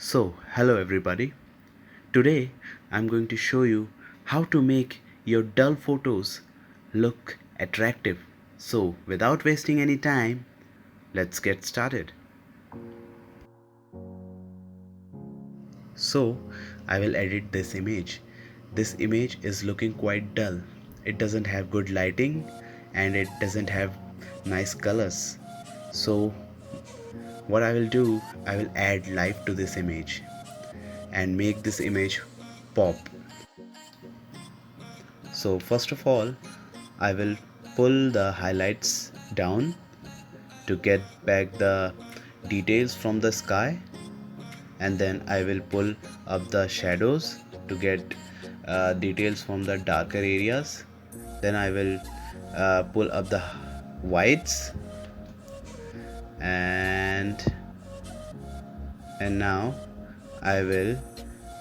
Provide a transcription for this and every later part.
Hello everybody. Today I'm going to show you how to make your dull photos look attractive. Without wasting any time, let's get started. So, I will edit this image. This image is looking quite dull. It doesn't have good lighting and it doesn't have nice colors. So, what I will do, I will add life to this image and make this image pop. So first of all, I will pull the highlights down to get back the details from the sky, and then I will pull up the shadows to get details from the darker areas. Then I will pull up the whites, and now I will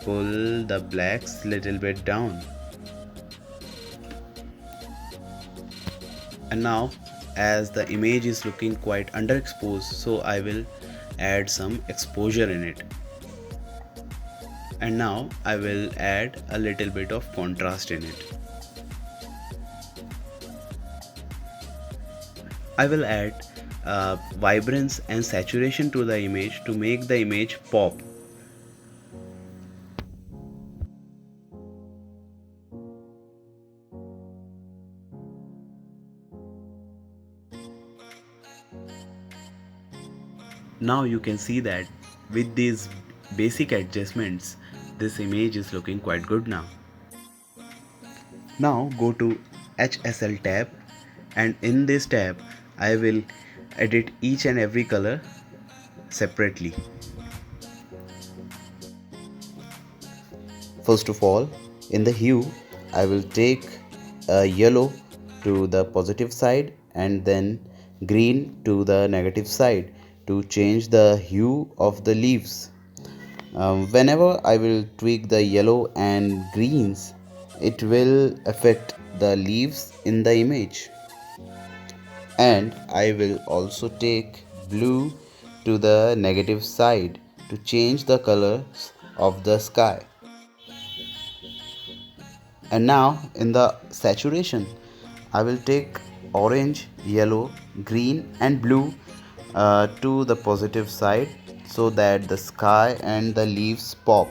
pull the blacks little bit down. And now, as the image is looking quite underexposed, so I will add some exposure in it. And now I will add a little bit of contrast in it. I will add vibrance and saturation to the image to make the image pop. Now you can see that with these basic adjustments, this image is looking quite good now. Now go to HSL tab, and in this tab I will edit each and every color separately. First of all, in the hue, I will take yellow to the positive side and then green to the negative side to change the hue of the leaves. Whenever I will tweak the yellow and greens, it will affect the leaves in the image. And I will also take blue to the negative side to change the colors of the sky. And now in the saturation, I will take orange, yellow, green and blue to the positive side so that the sky and the leaves pop.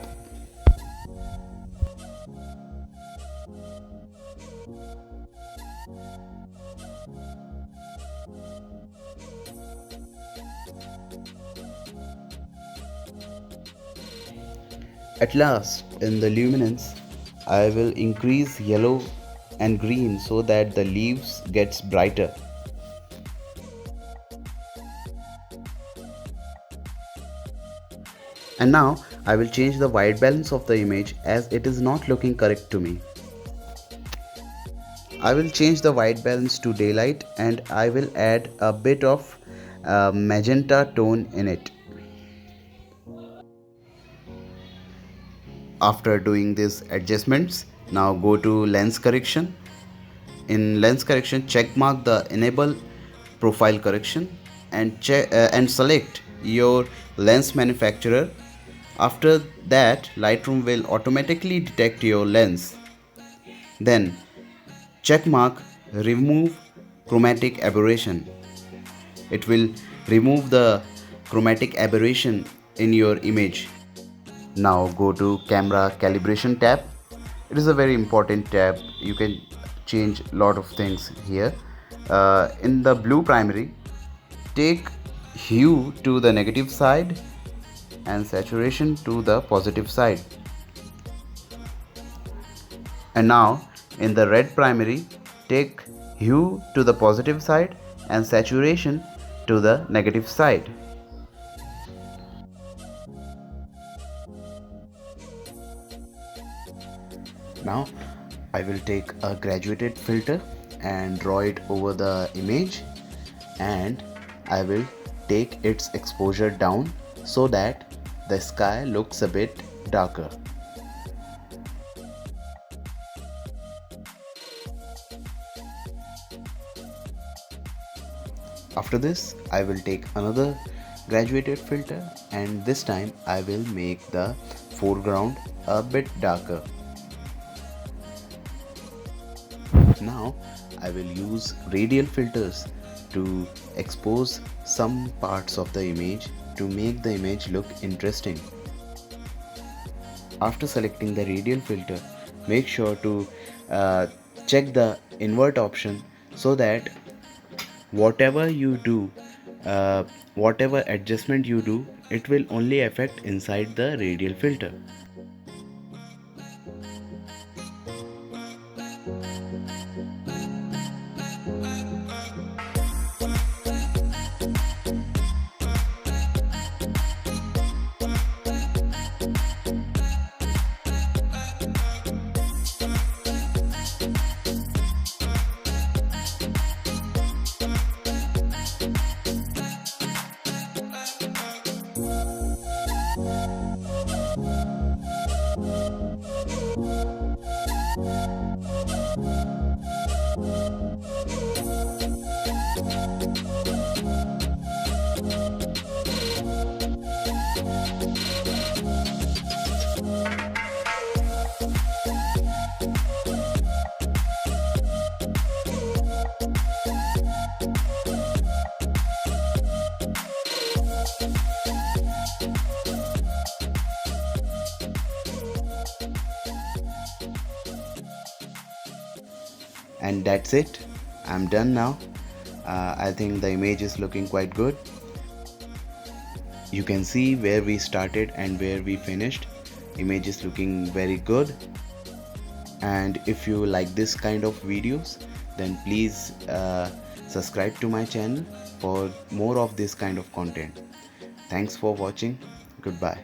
At last, in the luminance, I will increase yellow and green so that the leaves gets brighter. And now I will change the white balance of the image as it is not looking correct to me. I will change the white balance to daylight and I will add a bit of magenta tone in it. After doing these adjustments, now go to lens correction. In lens correction, check mark the enable profile correction and select your lens manufacturer. After that, Lightroom will automatically detect your lens. Then check mark remove chromatic aberration. It will remove the chromatic aberration in your image. Now go to camera calibration tab. It is a very important tab. You can change a lot of things here. In the blue primary, take hue to the negative side and saturation to the positive side. And now in the red primary, take hue to the positive side and saturation to the negative side. Now I will take a graduated filter and draw it over the image, and I will take its exposure down so that the sky looks a bit darker. After this, I will take another graduated filter, and this time I will make the foreground a bit darker. Now I will use radial filters to expose some parts of the image to make the image look interesting. After selecting the radial filter, make sure to uh, check the invert option so that whatever you do, uh, whatever adjustment you do, it will only affect inside the radial filter. And that's it. I'm done now. I think the image is looking quite good. You can see where we started and where we finished. Image is looking very good. And if you like this kind of videos, then please subscribe to my channel for more of this kind of content. Thanks for watching. Goodbye.